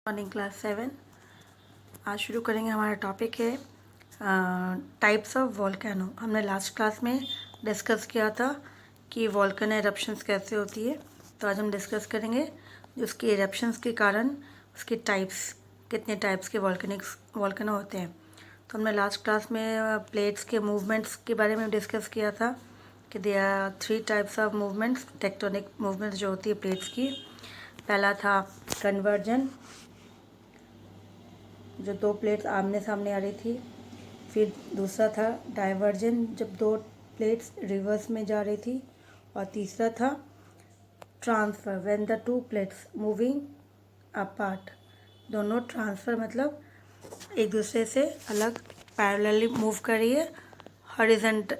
Morning class 7। आज शुरू करेंगे। हमारा टॉपिक है टाइप्स ऑफ वॉल्केनो। हमने लास्ट क्लास में डिस्कस किया था कि वॉल्केनो एरप्शंस कैसे होती है, तो आज हम डिस्कस करेंगे उसके एरप्शंस के कारण उसके टाइप्स, कितने टाइप्स के वॉल्केनो होते हैं। तो हमने लास्ट क्लास में प्लेट्स के मूवमेंट्स के बारे में डिस्कस किया था कि they are 3 types of movements, tectonic movements जो होती है प्लेट्स की। पहला था कन्वर्जन, जो 2 प्लेट्स आमने सामने आ रही थी। फिर दूसरा था डाइवर्जन, जब 2 प्लेट्स रिवर्स में जा रही थी। और तीसरा था transfer, when the 2 plates moving apart. दोनों ट्रांसफ़र मतलब एक दूसरे से अलग पैरेलली मूव कर रही है, हॉरिजॉन्ट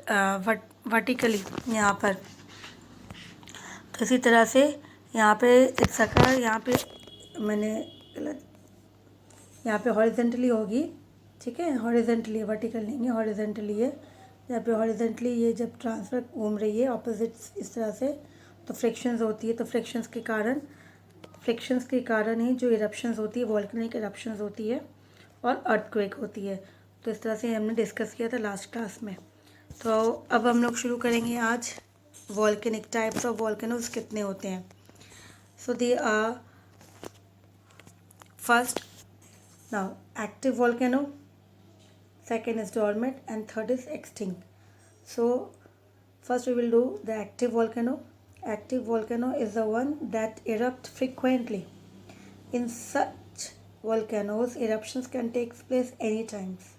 वर्टिकली यहाँ पर। तो इसी तरह से यहाँ पे एक सका, यहाँ पे मैंने गलत, यहाँ पे हॉरिजेंटली होगी, ठीक है, हॉरिजेंटली, वर्टिकल नहीं है, हॉरिजेंटली है। यहाँ पे हॉरिजेंटली ये जब ट्रांसफर घूम रही है ऑपोजिट इस तरह से, तो फ्रिक्शंस होती है। तो फ्रिक्शंस के कारण ही जो इरप्शंस होती है, वॉल्केनिक इरप्शंस होती है और अर्थक्वेक होती है। तो इस तरह से हमने डिस्कस किया था लास्ट क्लास में। तो अब हम लोग शुरू करेंगे आज वॉल्केनिक टाइप्स ऑफ वॉल्केनोज कितने होते हैं। So they are first now active volcano, second is dormant, and third is extinct. So first we will do the active volcano. Active volcano is the one that erupt frequently. In such volcanoes eruptions can take place any times.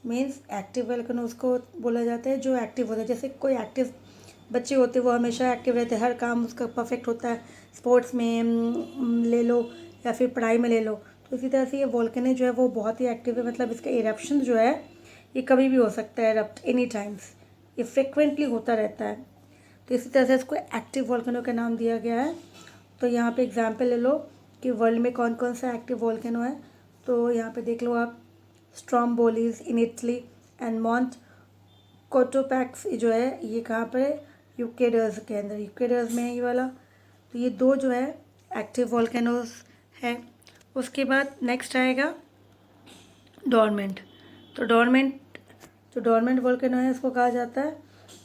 Means active volcano उसको बोला जाता है जो active होता है। जैसे कोई active बच्चे होते हैं वो हमेशा एक्टिव रहते हैं, हर काम उसका परफेक्ट होता है, स्पोर्ट्स में ले लो या फिर पढ़ाई में ले लो। तो इसी तरह से ये वॉल्केनो जो है वो बहुत ही एक्टिव है, मतलब इसका इरप्शन जो है ये कभी भी हो सकता है, इरप्ट एनी टाइम्स, ये फ्रिक्वेंटली होता रहता है। तो इसी तरह से इसको एक्टिव वॉल्केनो का नाम दिया गया है। तो यहाँ पे एग्जांपल ले लो कि वर्ल्ड में कौन कौन सा एक्टिव वॉल्केनो है। तो यहाँ पे देख लो आप, स्ट्रोम्बोलीज इन इटली एंड माउंट कोटोपैक्स जो है ये कहाँ पर है, यूकेडर्स के अंदर, यूकेडर्स में है ये वाला। तो ये 2 जो है एक्टिव वॉल्केनोज है। उसके बाद नेक्स्ट आएगा डॉर्मेंट। तो जो डॉर्मेंट वॉल्केनो है इसको कहा जाता है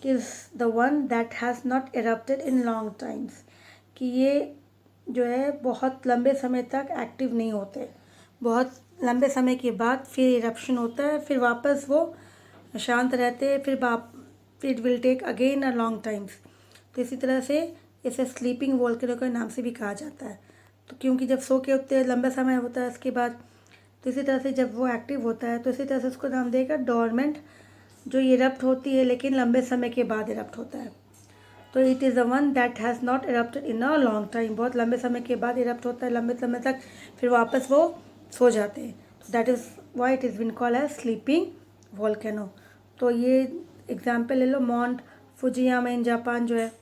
कि is the one that has not erupted in long times, कि ये जो है बहुत लंबे समय तक एक्टिव नहीं होते, बहुत लंबे समय के बाद फिर इरप्शन होता है, फिर वापस वो शांत रहते हैं, फिर it will take again a long times. तो इसी तरह से इसे स्लीपिंग वॉल्केनो के नाम से भी कहा जाता है। तो क्योंकि जब सो के उठते हैं लंबा समय होता है इसके बाद, तो इसी तरह से जब वो एक्टिव होता है तो इसी तरह से उसको नाम देगा डॉर्मेंट, जो इरप्ट होती है लेकिन लंबे समय के बाद इरप्ट होता है। तो it is the one that has not erupted in a long time, बहुत लंबे समय के बाद इरप्ट होता है, लंबे समय तक, फिर वापस वो सो जाते हैं। तो that is why it is been called as sleeping volcano. तो ये एग्जाम्पल ले लो, माउंट फुजियामा इन जापान जो है,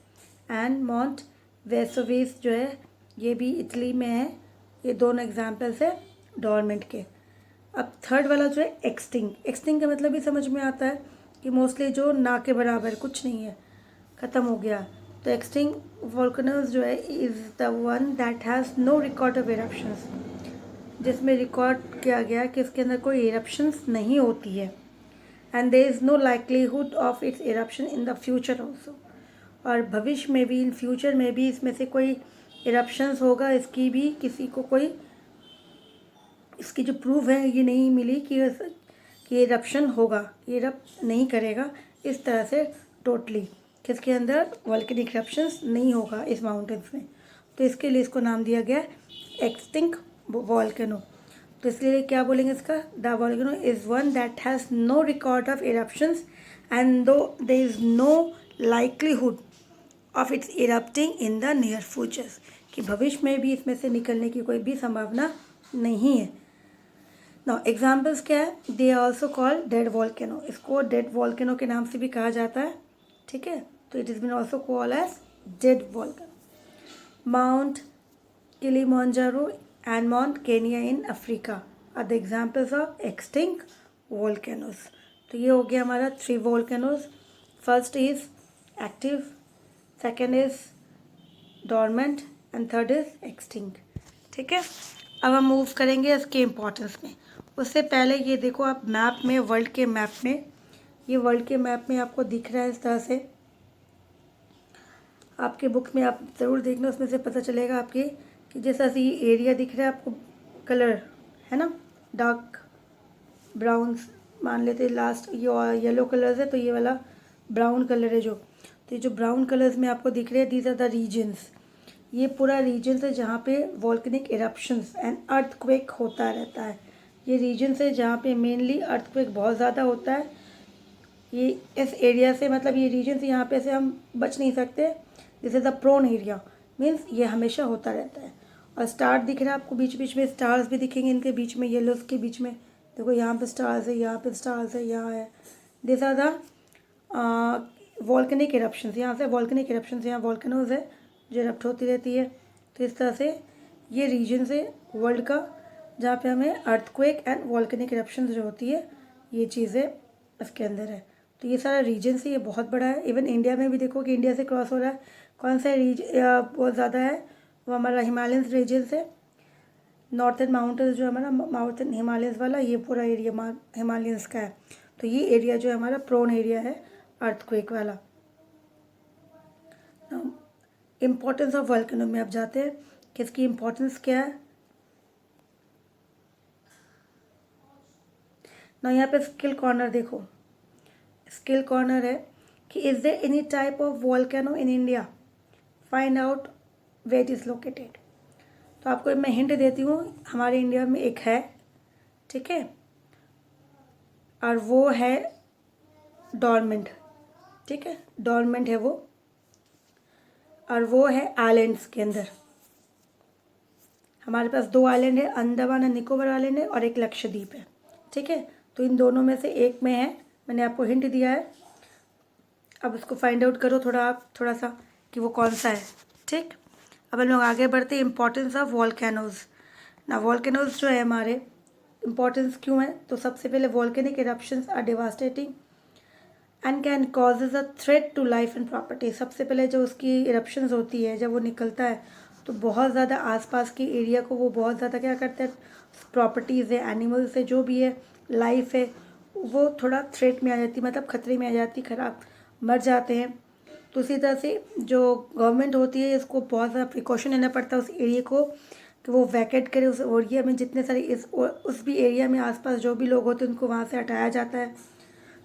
एंड माउंट वेसुवियस जो है ये भी इटली में है। ये दोनों एग्जाम्पल्स है डॉर्मेंट के। अब थर्ड वाला जो है एक्सटिंक्ट का मतलब ही समझ में आता है कि मोस्टली जो ना के बराबर, कुछ नहीं है, ख़त्म हो गया। तो एक्सटिंक्ट वॉल्केनोज जो है is the one that has no record of eruptions, जिसमें रिकॉर्ड किया गया कि इसके अंदर कोई इरप्शंस नहीं होती है, and there is no likelihood of its eruption in the future also. और भविष्य में भी, इन फ्यूचर में भी इसमें से कोई इरप्शंस होगा, इसकी भी किसी को कोई इसकी जो प्रूफ है ये नहीं मिली कि इरप्शन होगा, ये इरप्ट नहीं करेगा इस तरह से टोटली, किसके अंदर वॉल्केनिक इरप्शंस नहीं होगा इस माउंटेन्स में। तो इसके लिए इसको नाम दिया गया एक्सटिंक्ट वॉल्केनो। तो इसलिए क्या बोलेंगे इसका, the volcano is one that has no record of eruptions and though there is no likelihood of its erupting in the near future, कि भविष्य में भी इसमें से निकलने की कोई भी संभावना नहीं है। नाउ एग्जाम्पल्स क्या है, they are also called dead volcano, इसको डेड वॉल्केनो के नाम से भी कहा जाता है, ठीक है। तो it is been also called as dead volcano. Mount Kilimanjaro and mount Kenya in Africa are the examples of extinct volcanoes. तो ये हो गया हमारा 3 volcanoes. First is active, second is dormant and third is extinct, ठीक है। अब हम move करेंगे इसके इम्पोर्टेंस में। उससे पहले ये देखो आप मैप में, वर्ल्ड के मैप में, ये वर्ल्ड के मैप में आपको दिख रहा है इस तरह से। आपके बुक में आप ज़रूर देखना, उसमें से पता चलेगा आपके कि जैसा ये एरिया दिख रहा है आपको, कलर है ना, डार्क ब्राउन्स मान लेते हैं लास्ट, ये येलो कलर्स है तो ये वाला ब्राउन कलर है जो, तो ये जो ब्राउन कलर्स में आपको दिख रहे हैं दीज आर द रीजन्स। ये पूरा रीजन्स है जहाँ पे वॉल्केनिक इरप्शंस एंड अर्थक्वेक होता रहता है। ये रीजन्स है जहाँ पे मेनली अर्थक्वेक बहुत ज़्यादा होता है। ये इस एरिया से, मतलब ये रीजन से यहाँ पे से हम बच नहीं सकते। This is the prone area, means ये हमेशा होता रहता है। और स्टार दिख रहा है आपको, बीच बीच में स्टार्स भी दिखेंगे इनके बीच में, येलोस के बीच में देखो, यहाँ पे स्टार्स है, यहाँ पे स्टार्स है, यहाँ है। This are the volcanic eruptions, यहाँ से वॉल्केनिक इरप्शंस, यहाँ वॉल्केनोज है जो इरप्ट होती रहती है। तो इस तरह से ये रीजन है वर्ल्ड का जहाँ पे हमें अर्थक्वेक एंड वॉल्केनिक इरप्शंस जो होती है ये चीज़ें इसके अंदर है। तो ये सारा रीजन से ये बहुत बड़ा है। इवन इंडिया में भी देखो कि इंडिया से क्रॉस हो रहा है। कौन सा बहुत ज़्यादा है, वो हमारा हिमालयन रीजन से, नॉर्थन माउंटेन्स जो हमारा माउंटेन हिमालयंस वाला, ये पूरा एरिया हिमालयंस का है। तो ये एरिया जो है हमारा प्रोन एरिया है अर्थक्वेक वाला। इम्पोर्टेंस ऑफ वॉल्केनो में अब जाते हैं कि इसकी इम्पोर्टेंस क्या है ना। यहाँ पे स्किल कॉर्नर देखो, स्किल कॉर्नर है कि is there any type of volcano in India, find out where it is located. तो आपको मैं हिंट देती हूँ, हमारे इंडिया में एक है, ठीक है, और वो है डॉर्मेंट, ठीक है, डॉर्मेंट है वो, और वो है आइलैंड्स के अंदर। हमारे पास 2 आइलैंड है, अंडमान एंड निकोबार आइलैंड है और एक लक्षद्वीप है, ठीक है। तो इन दोनों में से एक में है, मैंने आपको हिंट दिया है। अब उसको फाइंड आउट करो थोड़ा सा कि वो कौन सा है, ठीक। अब हम लोग आगे बढ़ते हैं, इम्पोर्टेंस ऑफ वॉल्केनोज ना। वॉल्केनोज जो है हमारे इम्पोर्टेंस क्यों है, तो सबसे पहले volcanic eruptions are devastating and can causes a threat to life and property. सबसे पहले जो उसकी इरप्शंस होती है, जब वो निकलता है तो बहुत ज़्यादा आसपास के एरिया को वो बहुत ज़्यादा क्या करता है, प्रॉपर्टीज़ है, एनिमल्स है, जो भी है, लाइफ है, वो थोड़ा थ्रेट में आ जाती है, मतलब खतरे में आ जाती, खराब मर जाते हैं। तो इसी तरह से जो गवर्नमेंट होती है इसको बहुत ज़्यादा प्रिकॉशन लेना पड़ता है उस एरिया को कि वो वैकेट करे, उस एरिया में जितने सारे उस भी एरिया में आसपास जो भी लोग होते हैं उनको वहाँ से हटाया जाता है।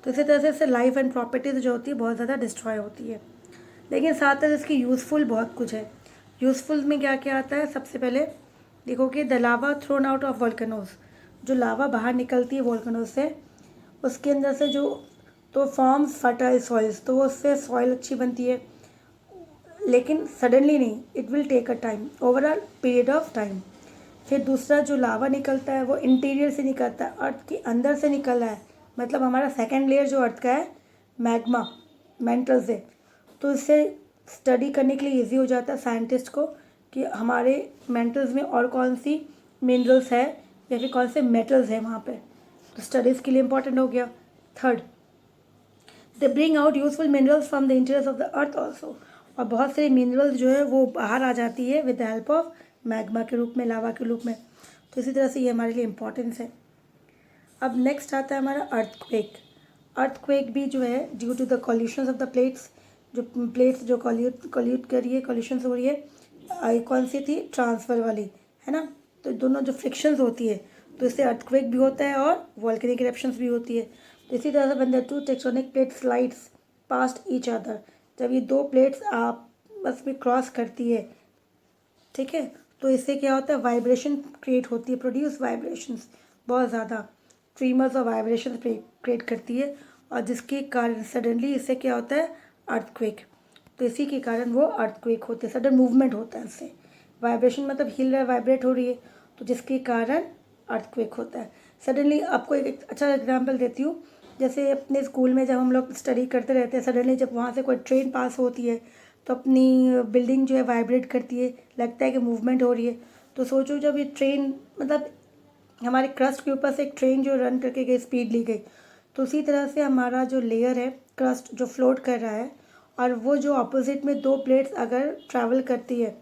तो इसी तरह से इससे लाइफ एंड प्रॉपर्टीज़ जो होती है बहुत ज़्यादा डिस्ट्रॉय होती है। लेकिन साथ ही इसकी यूज़फुल बहुत कुछ है। यूज़फुल में क्या क्या आता है, सबसे पहले देखो कि the lava thrown out of volcanoes, जो लावा बाहर निकलती है वॉल्केनोज से, उसके अंदर से जो तो फॉर्म्स फर्टाइल सॉइल्स, तो उससे सॉइल अच्छी बनती है, लेकिन सडनली नहीं, it will take a time, over a period of time. फिर दूसरा जो लावा निकलता है वो इंटीरियर से निकलता है, अर्थ के अंदर से निकल रहा है, मतलब हमारा सेकेंड लेयर जो अर्थ का है, मैग्मा मेंटल से। तो इससे स्टडी करने के लिए इजी हो जाता है साइंटिस्ट को कि हमारे मेंटल्स में और कौन सी मिनरल्स है या फिर कौन से मेटल्स हैं वहाँ पे, तो स्टडीज़ के लिए इम्पॉर्टेंट हो गया। Third, they bring out useful minerals from the interiors of the earth also, और बहुत सारे मिनरल्स जो है वो बाहर आ जाती है with the help of magma के रूप में, लावा के रूप में। तो इसी तरह से ये हमारे लिए इम्पॉर्टेंस है। अब नेक्स्ट आता है हमारा अर्थक्वेक। अर्थक्वेक भी जो है due to the collusion of the plates, जो प्लेट्स जो कॉल्यूट कर रही है, कॉल्यूशन हो रही है, कौन सी थी, ट्रांसफ़र वाली, है ना। तो दोनों जो फ्रिक्शंस होती है तो इससे अर्थक्वेक भी होता है और वॉल्केनिक इरप्शंस भी होती है। तो इसी तरह से बन two tectonic plate slides past each other, जब ये 2 प्लेट्स आपस में क्रॉस करती है, ठीक है, तो इससे क्या होता है, वाइब्रेशन क्रिएट होती है, प्रोड्यूस वाइब्रेशंस, बहुत ज़्यादा ट्रीमर्स और वाइब्रेशन क्रिएट करती है, और जिसके कारण सडनली इससे क्या होता है, अर्थक्वेक। तो इसी के कारण वो अर्थक्वेक होते हैं, सडन मूवमेंट होता है इससे, वाइब्रेशन मतलब हिल रहा है, वाइब्रेट हो रही है, तो जिसके कारण अर्थक्वेक होता है सडनली। आपको एक अच्छा एग्जांपल देती हूँ, जैसे अपने स्कूल में जब हम लोग स्टडी करते रहते हैं, सडनली जब वहाँ से कोई ट्रेन पास होती है तो अपनी बिल्डिंग जो है वाइब्रेट करती है, लगता है कि मूवमेंट हो रही है। तो सोचो जब ये ट्रेन, मतलब हमारे क्रस्ट के ऊपर से एक ट्रेन जो रन करके गई, स्पीड ली गई, तो उसी तरह से हमारा जो लेयर है, क्रस्ट जो फ्लोट कर रहा है, और वो जो अपोजिट में 2 प्लेट्स अगर ट्रैवल करती है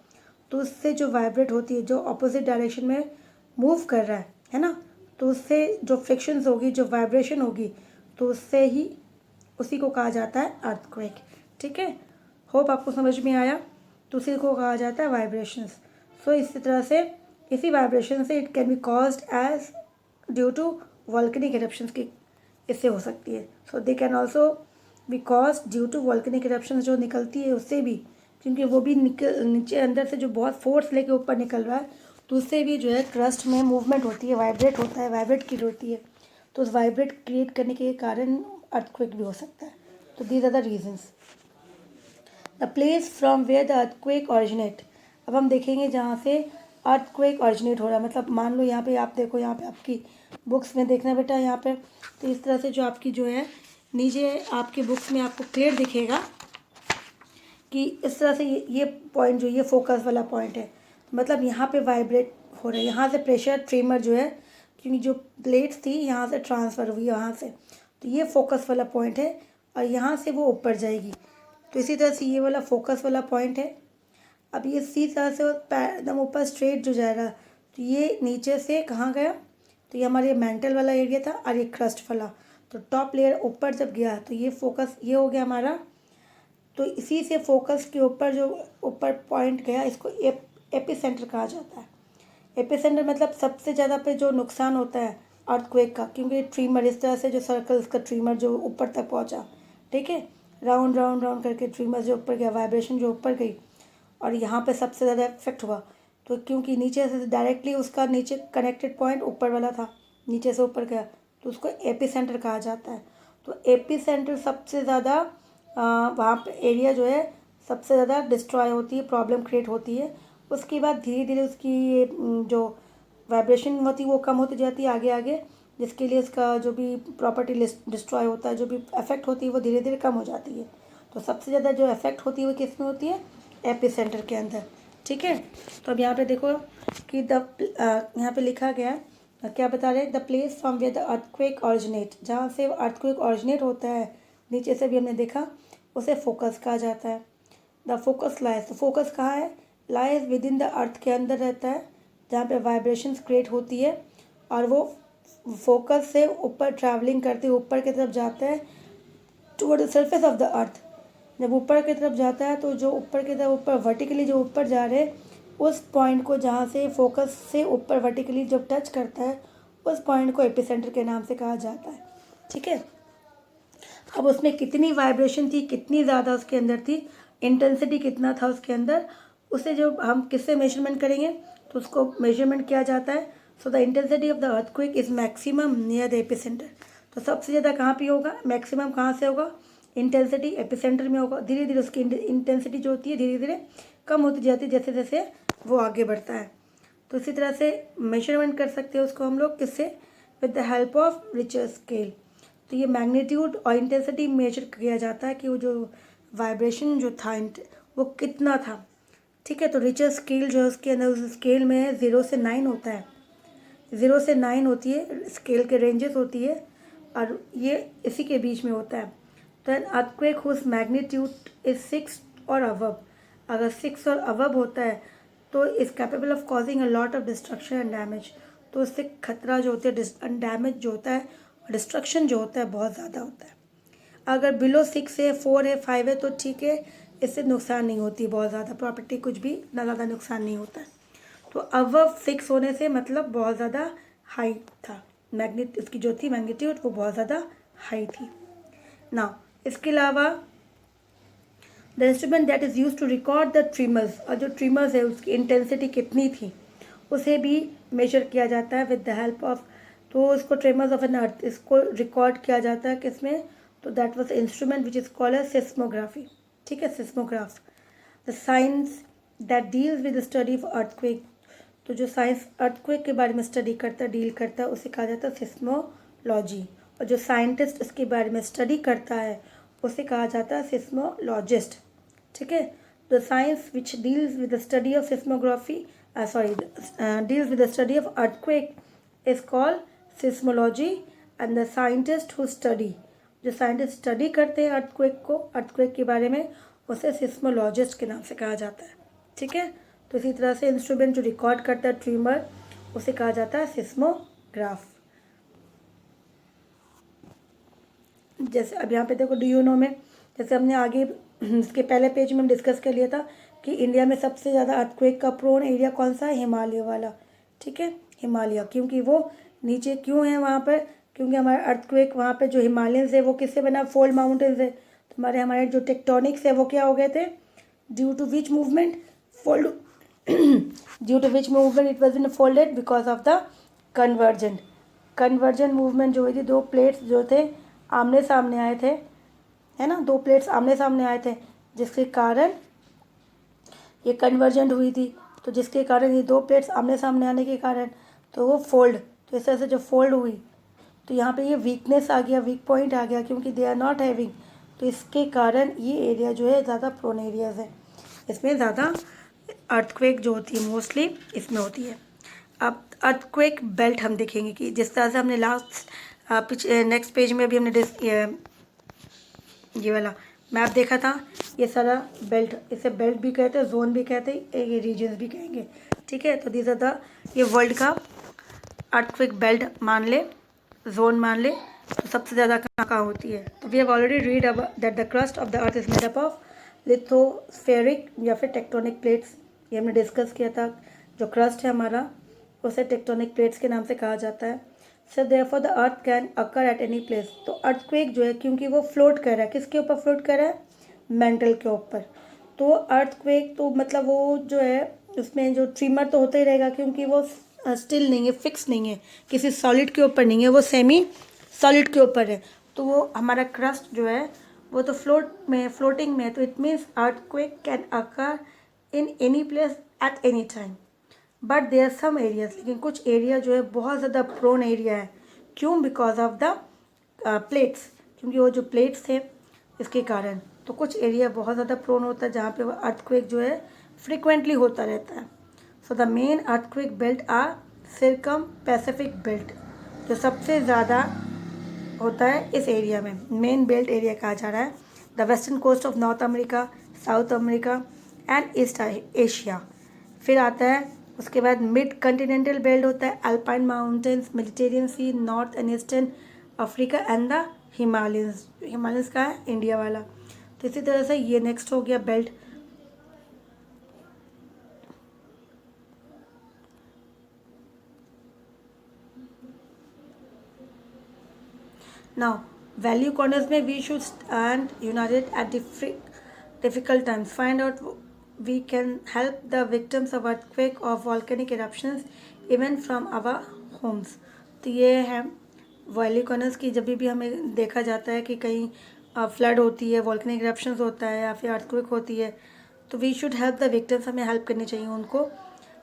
तो उससे जो वाइब्रेट होती है, जो अपोजिट डायरेक्शन में मूव कर रहा है ना, तो उससे जो फ्रिक्शंस होगी, जो वाइब्रेशन होगी, तो उससे ही उसी को कहा जाता है अर्थक्वेक। ठीक है, होप आपको समझ में आया। तो उसी को कहा जाता है वाइब्रेशंस। सो इसी तरह से इसी वाइब्रेशन से it can be caused as due to volcanic eruptions की, इससे हो सकती है। So they can also be caused due to volcanic eruptions जो निकलती है उससे भी, क्योंकि वो भी नीचे अंदर से जो बहुत फोर्स लेके ऊपर निकल रहा है, तो उससे भी जो है क्रस्ट में मूवमेंट होती है, वाइब्रेट होता है, वाइब्रेट की होती है। तो उस वाइब्रेट क्रिएट करने के कारण अर्थक्वेक भी हो सकता है। तो these are the reasons. The place from where the earthquake originate. अब हम देखेंगे जहाँ से अर्थक्वेक ऑरिजिनेट हो रहा है, मतलब मान लो यहाँ पे आप देखो, यहाँ पे आपकी बुक्स में देखना बेटा, यहाँ पे तो इस तरह से जो आपकी जो है नीचे आपकी बुक्स में आपको क्लियर दिखेगा कि इस तरह से ये पॉइंट जो ये फोकस वाला पॉइंट है, मतलब यहाँ पे वाइब्रेट हो रहा है, यहाँ से प्रेशर ट्रिमर जो है, क्योंकि जो प्लेट्स थी यहाँ से ट्रांसफ़र हुई यहाँ से, तो ये फोकस वाला पॉइंट है और यहाँ से वो ऊपर जाएगी। तो इसी तरह से ये वाला फोकस वाला पॉइंट है। अब ये इसी तरह से एकदम ऊपर स्ट्रेट जो जा रहा, तो ये नीचे से कहाँ गया, तो ये हमारे मेंटल वाला एरिया था और ये क्रस्ट वाला, तो टॉप लेयर ऊपर जब गया तो ये फोकस ये हो गया हमारा। तो इसी से फोकस के ऊपर जो ऊपर पॉइंट गया, इसको एपिसेंटर कहा जाता है। एपिसेंटर मतलब सबसे ज़्यादा पे जो नुकसान होता है अर्थक्वेक का, क्योंकि ट्रीमर इस तरह से जो सर्कल्स का ट्रीमर जो ऊपर तक पहुंचा, ठीक है, राउंड राउंड राउंड करके ट्रीमर जो ऊपर गया, वाइब्रेशन जो ऊपर गई और यहाँ पे सबसे ज़्यादा इफेक्ट हुआ। तो क्योंकि नीचे से डायरेक्टली उसका नीचे कनेक्टेड पॉइंट ऊपर वाला था, नीचे से ऊपर गया, तो उसको एपिसेंटर कहा जाता है। तो एपिसेंटर सबसे ज़्यादा वहाँ पे एरिया जो है सबसे ज़्यादा डिस्ट्रॉय होती है, प्रॉब्लम क्रिएट होती है। उसके बाद धीरे धीरे उसकी ये जो वाइब्रेशन होती है वो कम होती जाती है आगे आगे, जिसके लिए इसका जो भी प्रॉपर्टी डिस्ट्रॉय होता है, जो भी इफेक्ट होती है वो धीरे धीरे कम हो जाती है। तो सबसे ज़्यादा जो इफेक्ट होती है वो किस में होती है, एपिसेंटर के अंदर। ठीक है, तो अब यहाँ पे देखो कि यहाँ पे लिखा गया है, क्या बता रहे हैं, the place from where the earthquake originate, जहाँ से अर्थक्वेक ऑरिजिनेट होता है, नीचे से भी हमने देखा, उसे फोकस कहा जाता है। द फोकस लाइज, तो फोकस कहाँ है, lies with in the earth के अंदर रहता है, जहाँ पे वाइब्रेशंस क्रिएट होती है और वो फोकस से ऊपर ट्रैवलिंग करते ऊपर की तरफ जाता है toward the surface of the अर्थ। जब ऊपर की तरफ जाता है तो जो ऊपर की तरफ ऊपर वर्टिकली जो ऊपर जा रहे उस पॉइंट को, जहाँ से फोकस से ऊपर वर्टिकली जब टच करता है, उस पॉइंट को एपिसेंटर के नाम से कहा जाता है। ठीक है, अब उसमें कितनी वाइब्रेशन थी, कितनी ज़्यादा उसके अंदर थी, इंटेंसिटी कितना था उसके अंदर, उसे जो हम किससे मेजरमेंट करेंगे, तो उसको मेजरमेंट किया जाता है। So the intensity of the earthquake is maximum near the epicentre. तो सबसे ज़्यादा कहाँ पे होगा, मैक्सिमम कहाँ से होगा, इंटेंसिटी एपिसेंटर में होगा। धीरे धीरे उसकी इंटेंसिटी जो होती है धीरे धीरे कम होती जाती है जैसे जैसे वो आगे बढ़ता है। तो इसी तरह से मेजरमेंट कर सकते हैं उसको हम लोग, किससे, with the help of Richter scale. तो ये मैग्नीट्यूड और इंटेंसिटी मेजर किया जाता है कि वो जो वाइब्रेशन जो था वो कितना था। ठीक है, तो रिचर स्केल जो है उसके अंदर, उस स्केल में 0 से 9 होता है, 0 से 9 होती है स्केल के रेंजेस होती है, और ये इसी के बीच में होता है। तो an earthquake whose magnitude is 6 और अबव, अगर 6 और अबव होता है तो is capable of causing a lot of destruction and damage. तो उससे खतरा जो होता है, डैमेज जो होता है, डिस्ट्रक्शन जो होता है बहुत ज़्यादा होता है। अगर बिलो 6 है, 4 है, 5 है तो ठीक है, इससे नुकसान नहीं होती बहुत ज़्यादा, प्रॉपर्टी कुछ भी ना ज़्यादा नुकसान नहीं होता है। तो अबव 6 होने से मतलब बहुत ज़्यादा हाई था, इसकी जो थी मैग्नीट्यूड वो बहुत ज़्यादा हाई थी ना। इसके अलावा the instrument that is use to record the tremors, और जो ट्रिमर्स है उसकी इंटेंसिटी कितनी थी उसे भी मेजर किया जाता है विद द हेल्प ऑफ, तो इसको ट्रेमर्स ऑफ एन अर्थ इसको रिकॉर्ड किया जाता है किसमें, तो that was instrument which is called as seismography. ठीक है, seismograph, the science that deals with the study of earthquake, तो जो साइंस अर्थक्वेक के बारे में स्टडी करता है, डील करता है, उसे कहा जाता है सिस्मोलॉजी। और जो साइंटिस्ट इसके बारे में स्टडी करता है उसे कहा जाता है सिस्मोलॉजिस्ट। ठीक है, the science which deals with the study of seismography deals with the study of earthquake is called seismology, and the scientist who study, जो साइंटिस्ट स्टडी करते हैं अर्थक्वेक को, अर्थक्वेक के बारे में, उसे सिस्मोलॉजिस्ट के नाम से कहा जाता है। ठीक है, तो इसी तरह से इंस्ट्रूमेंट जो रिकॉर्ड करता है ट्रिमर, उसे कहा जाता है सिस्मोग्राफ। जैसे अब यहाँ पे देखो डू यू नो में, जैसे हमने आगे इसके पहले पेज में डिस्कस कर लिया था कि इंडिया में सबसे ज़्यादा अर्थक्वेक का प्रोन एरिया कौन सा है, हिमालय वाला। ठीक है, हिमालय, क्योंकि वो नीचे क्यों है वहाँ पर, क्योंकि हमारा अर्थक्वेक वहाँ पे जो हिमालयंस है वो किससे बना, फोल्ड माउंटेन्स है। तो हमारे जो टेक्टोनिक्स है वो क्या हो गए थे, due to which movement, fold due to which movement it was in folded, because of the convergence movement जो हुई थी। दो प्लेट्स जो थे आमने सामने आए थे, है ना, दो प्लेट्स आमने सामने आए थे, जिसके कारण ये कन्वर्जेंट हुई थी। तो जिसके कारण ये दो प्लेट्स आमने सामने आने के कारण तो वो फोल्ड, तो इस तरह से जब फोल्ड हुई तो यहाँ पे ये वीकनेस आ गया, वीक पॉइंट आ गया, क्योंकि दे आर नॉट हैविंग। तो इसके कारण ये एरिया जो है ज़्यादा प्रोन एरियाज़ है, इसमें ज़्यादा अर्थक्वेक जो होती है मोस्टली इसमें होती है। अब अर्थक्वेक बेल्ट हम देखेंगे कि जिस तरह से हमने लास्ट नेक्स्ट पेज में अभी हमने ये वाला मैप देखा था, ये सारा बेल्ट, इसे बेल्ट भी कहते हैं, जोन भी कहते हैं, ये रीजन्स भी कहेंगे। ठीक है, तो दिस आर द, ये वर्ल्ड का अर्थक्वेक बेल्ट मान ले, जोन मान ले, तो सबसे ज़्यादा कहाँ होती है। तो we have already read that the crust of the earth is made up of lithospheric या फिर टेक्टोनिक प्लेट्स, ये हमने डिस्कस किया था। जो क्रस्ट है हमारा उसे टेक्टोनिक प्लेट्स के नाम से कहा जाता है। So therefore the earth can occur at any place. तो अर्थक्वेक जो है क्योंकि वो फ्लोट कर रहा है, किसके ऊपर फ्लोट कर रहा है, मेंटल के ऊपर। तो अर्थक्वेक तो मतलब वो जो है उसमें जो ट्रिमर तो होता ही रहेगा, क्योंकि वो स्टिल नहीं है, फिक्स नहीं है, किसी सॉलिड के ऊपर नहीं है, वो सेमी सॉलिड के ऊपर है। तो वो हमारा क्रस्ट जो है वो तो फ्लोटिंग में है। तो it means earthquake can occur in any place at any time, but there some areas, लेकिन कुछ एरिया जो है बहुत ज़्यादा प्रोन एरिया है। क्यों, बिकॉज ऑफ द प्लेट्स, क्योंकि वो जो प्लेट्स थे इसके कारण। तो कुछ एरिया बहुत ज़्यादा प्रोन होता है जहाँ पे अर्थक्वेक जो है फ्रिक्वेंटली होता रहता है। So the main earthquake belt are circum Pacific belt, जो सबसे ज़्यादा होता है इस एरिया में, मेन बेल्ट एरिया कहा जा रहा है। The western coast of North America, South America and East Asia. फिर आता है उसके बाद मिड कंटिनेंटल बेल्ट होता है, Alpine mountains, Mediterranean Sea, north and eastern Africa and the Himalayas. Himalayas का है इंडिया वाला। तो इसी तरह से ये नेक्स्ट हो गया बेल्ट। नाउ वैल्यू कॉर्नर्स में we should stand united at difficult times, find out we can help the victims of earthquake or volcanic eruptions even from our homes। तो ये है वैली कॉर्नर्स की, जब भी हमें देखा जाता है कि कहीं फ्लड होती है, वॉल्केनिक इरप्शंस होता है या फिर अर्थक्वेक होती है, तो we should help the victims, हमें हेल्प करनी चाहिए, उनको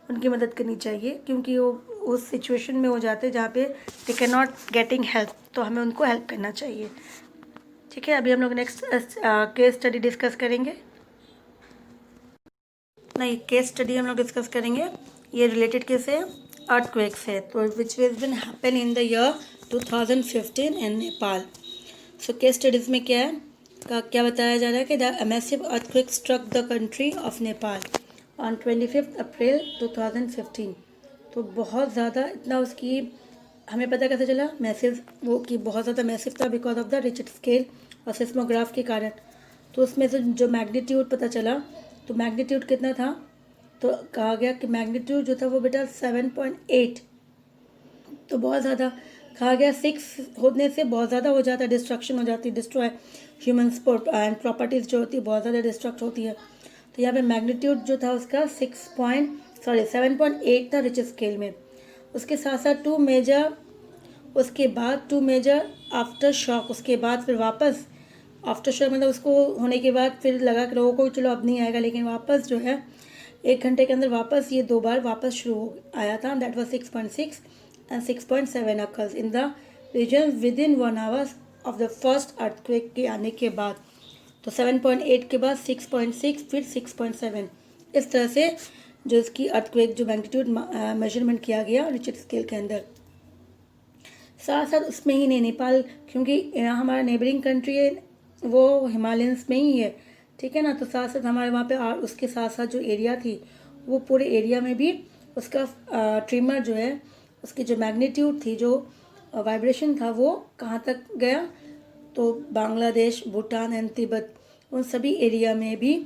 उनकी मदद करनी चाहिए, क्योंकि वो उस सिचुएशन में हो जाते हैं जहाँ पे they can not getting help, तो हमें उनको हेल्प करना चाहिए। ठीक है, अभी हम लोग नेक्स्ट केस स्टडी डिस्कस करेंगे। नहीं, केस स्टडी हम लोग डिस्कस करेंगे, ये रिलेटेड केस है अर्थक्वेक से, तो which was been happen in the year 2015 in Nepal. So case studies में क्या है, क्या बताया जा रहा है कि the massive earthquake struck the country of Nepal on 25 April 2015। तो बहुत ज़्यादा इतना उसकी हमें पता कैसे चला, मैसिव वो कि बहुत ज़्यादा मैसिव था because of the Richard scale और सिस्मोग्राफ के कारण। तो उसमें से जो मैग्नीट्यूड पता चला, तो मैग्नीट्यूड कितना था, तो कहा गया कि मैग्नीट्यूड जो था वो बेटा 7.8, तो बहुत ज़्यादा कहा गया 6 होने से बहुत ज़्यादा हो जाता है, डिस्ट्रक्शन हो जाती है, डिस्ट्रॉय ह्यूमन्स एंड प्रॉपर्टीज़ जो होती है बहुत ज़्यादा डिस्ट्रक्ट होती है। तो यहाँ पे मैग्नीट्यूड जो था उसका 7.8 था रिचर स्केल में। उसके साथ साथ उसके बाद 2 मेजर आफ्टर शॉक, उसके बाद फिर वापस आफ्टर शॉक मतलब उसको होने के बाद फिर लगा कि लोगों को चलो अब नहीं आएगा, लेकिन वापस जो है 1 घंटे के अंदर वापस ये 2 बार वापस शुरू आया था। That was 6.6 and 6.7 occurs in the region with in 1 hour of the first earthquake के आने के बाद। तो 7.8 के बाद 6.6 फिर 6.7, इस तरह से जो इसकी अर्थक्वेक जो मैग्नीट्यूड मेजरमेंट किया गया रिचर स्केल के अंदर। साथ साथ उसमें ही नहीं, नेपाल क्योंकि हमारा नेबरिंग कंट्री है वो हिमालयंस में ही है, ठीक है ना, तो साथ साथ हमारे वहाँ पे उसके साथ साथ जो एरिया थी वो पूरे एरिया में भी उसका ट्रिमर जो है, उसकी जो मैग्नीट्यूड थी, जो वाइब्रेशन था, वो कहाँ तक गया, तो बांग्लादेश, भूटान एंड तिब्बत, उन सभी एरिया में भी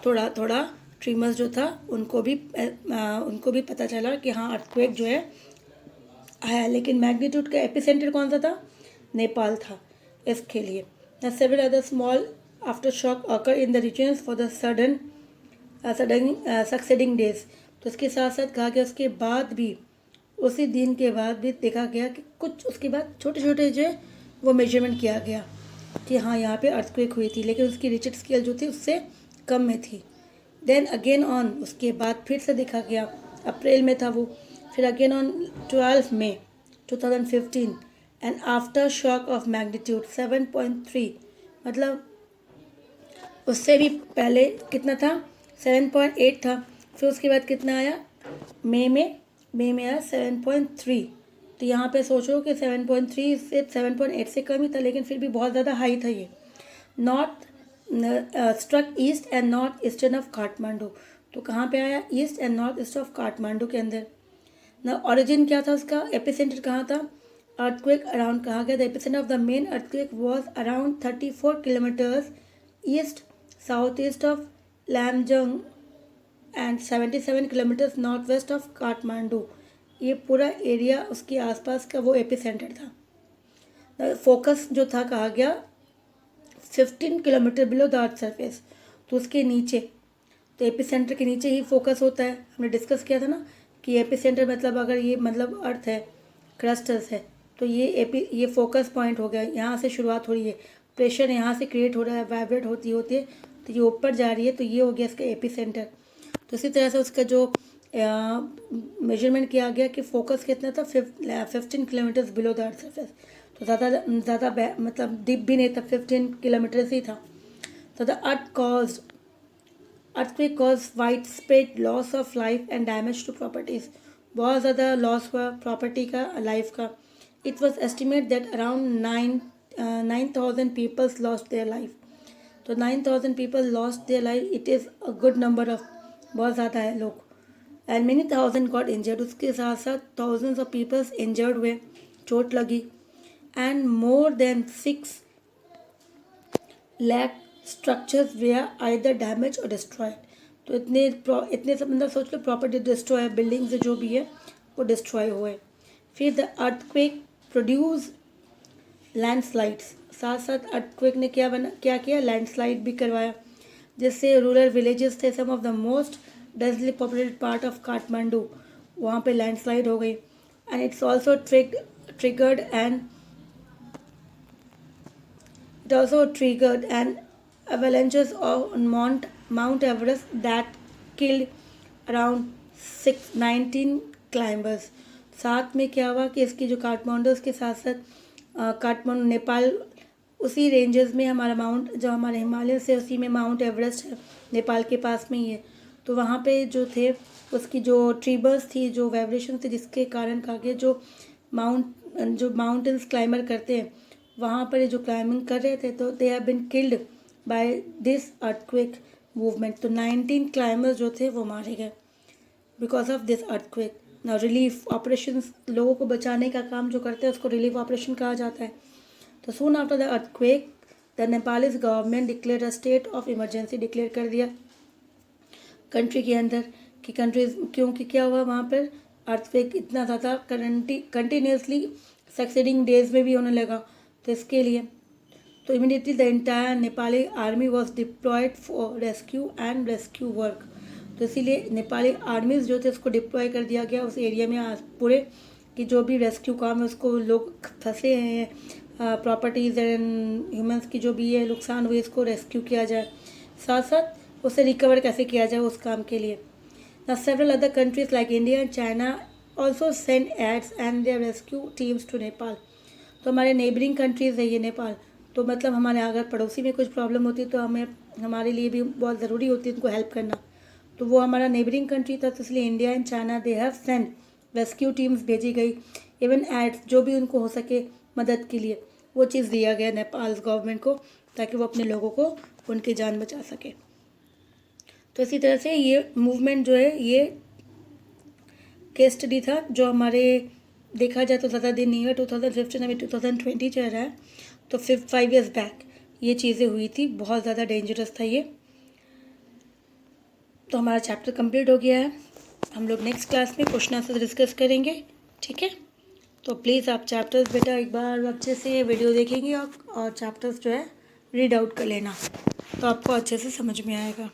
थोड़ा थोड़ा ट्रिमर्स जो था उनको भी पता चला कि हाँ अर्थक्वेक जो है आया। लेकिन मैग्नीट्यूड का एपिसेंटर कौन सा था, नेपाल था इसके लिए। Several other small after shock occur in the reasons for the sudden succeeding days. तो इसके साथ साथ कहा गया उसके बाद भी, उसी दिन के बाद भी देखा गया कि कुछ उसके बाद छोटे छोटे जो है वो मेजरमेंट किया गया कि हाँ यहाँ पे अर्थक्वेक हुई थी, लेकिन उसकी रिचर्ड स्केल जो थी उससे कम में थी। देन अगेन ऑन, उसके बाद फिर से देखा गया, अप्रैल में था वो, फिर again on 12 May 2015 and aftershock of magnitude 7.3, मतलब उससे भी पहले कितना था, 7.8 था। फिर उसके बाद कितना आया, मई में आया 7.3। तो यहाँ पे सोचो कि 7.3 से 7.8 से कम ही था, लेकिन फिर भी बहुत ज़्यादा हाई था ये। North struck east and north eastern of Kathmandu. तो कहाँ पे आया, east and north east of Kathmandu के अंदर ना। ओरिजिन क्या था उसका, एपिसेंटर कहाँ था, अर्थक्वेक अराउंड, कहा गया the epicentre of the main earthquake was around 34 kilometres east south east of Lamjung and 77 kilometres north west of Kathmandu. ये पूरा एरिया उसके आसपास का वो एपिसेंटर था। फोकस जो था कहा गया 15 kilometre below the earth surface. तो उसके नीचे, तो एपिसेंटर के नीचे ही फोकस होता है। हमने डिस्कस किया था ना कि एपिसेंटर मतलब अगर ये मतलब अर्थ है, क्रस्टस है, तो ये फोकस पॉइंट हो गया, यहाँ से शुरुआत हो रही है, प्रेशर यहाँ से क्रिएट हो रहा है, वाइब्रेट होती होती है, तो ये ऊपर जा रही है, तो ये हो गया इसका एपिसेंटर। तो इसी तरह से उसका जो मेजरमेंट किया गया कि फोकस कितना था, 15 kilometres below the earth surface. तो ज़्यादा मतलब डीप भी नहीं था, 15 किलोमीटर्स ही था। तो the earthquake cause widespread loss of life and damage to properties. बहुत ज़्यादा लॉस हुआ प्रॉपर्टी का, लाइफ का। It was estimate that around 9,000 peoples lost their life. तो 9,000 people lost their life, it is a good number of, बहुत ज़्यादा है लोग। And many thousand got injured, उसके साथ साथ थाउजेंड्स ऑफ पीपल्स इंजर्ड हुए, चोट लगी। And more than 6 lakh structures were either damaged or destroyed। तो इतने सब मतलब सोच लो, प्रॉपर्टी डिस्ट्रॉय, बिल्डिंग्स जो भी है वो डिस्ट्रॉय हुए। फिर द अर्थक्वेक प्रोड्यूस लैंडस्लाइड्स, साथ साथ अर्थक्वेक ने क्या किया, लैंडस्लाइड भी करवाया, जिससे रूरल विलेजेस थे, some of the most densely populated part of Kathmandu, वहाँ पे लैंडस्लाइड हो गई। And it's also triggered and it also triggered an avalanches on Mount Everest that killed around 19 climbers। साथ में क्या हुआ कि इसकी जो काठमांडू, उसके साथ साथ काठमांडू नेपाल, उसी रेंजेस में हमारा माउंट, जो हमारे हिमालय से उसी में माउंट एवरेस्ट है, नेपाल के पास में ही है। तो वहाँ पे जो थे उसकी जो ट्रिबर्स थी, जो वाइब्रेशन थी, जिसके कारण कहा गया जो माउंटेन्स क्लाइंबर करते हैं, वहाँ पर जो क्लाइंबिंग कर रहे थे, तो they have been killed by this earthquake movement. तो 19 क्लाइंबर्स जो थे वो मारे गए because of this earthquake. Now relief operations, लोगों को बचाने का काम जो करते हैं उसको रिलीफ ऑपरेशन कहा जाता है। तो soon after the earthquake the Nepalese government declare a state of emergency, declare कर दिया कंट्री के अंदर कि कंट्रीज, क्योंकि क्या हुआ वहाँ पर अर्थक्वेक इतना ज़्यादा कंटिन्यूसली सक्सेडिंग डेज में भी होने लगा, तो इसके लिए तो immediately the entire Nepali army was deployed for rescue and rescue work. तो इसीलिए नेपाली आर्मीज जो थे उसको डिप्लॉय कर दिया गया उस एरिया में पूरे, कि जो भी रेस्क्यू काम है उसको, लोग फंसे हैं, प्रॉपर्टीज़ एंड ह्यूमंस की जो भी है नुकसान हुए, इसको रेस्क्यू किया जाए, साथ साथ उसे रिकवर कैसे किया जाए उस काम के लिए। Now several other countries like India and China also send aids and their rescue teams to Nepal। तो हमारे नेबरिंग कंट्रीज़ है ये नेपाल, तो मतलब हमारे अगर पड़ोसी में कुछ प्रॉब्लम होती है तो हमारे लिए भी बहुत ज़रूरी होती है उनको हेल्प करना। तो वो हमारा नेबरिंग कंट्री था, तो इसलिए India and China they have send rescue teams भेजी गई, इवन एड्स जो भी उनको हो सके मदद के लिए वो चीज़ दिया गया नेपाल गवर्नमेंट को, ताकि वो अपने लोगों को उनकी जान बचा सके। तो इसी तरह से ये मूवमेंट जो है ये केस स्टडी था जो हमारे देखा जाए तो ज़्यादा दिन नहीं हुआ, 2015 अभी 2020 चल रहा है, तो 5 ईयर्स बैक ये चीज़ें हुई थी, बहुत ज़्यादा डेंजरस था ये। तो हमारा चैप्टर कंप्लीट हो गया है। हम लोग नेक्स्ट क्लास में क्वेश्चन आंसर डिस्कस करेंगे, ठीक है। तो प्लीज़ आप चैप्टर्स बेटा एक बार अच्छे से वीडियो देखेंगे और चैप्टर्स जो है रीड आउट कर लेना, तो आपको अच्छे से समझ में आएगा।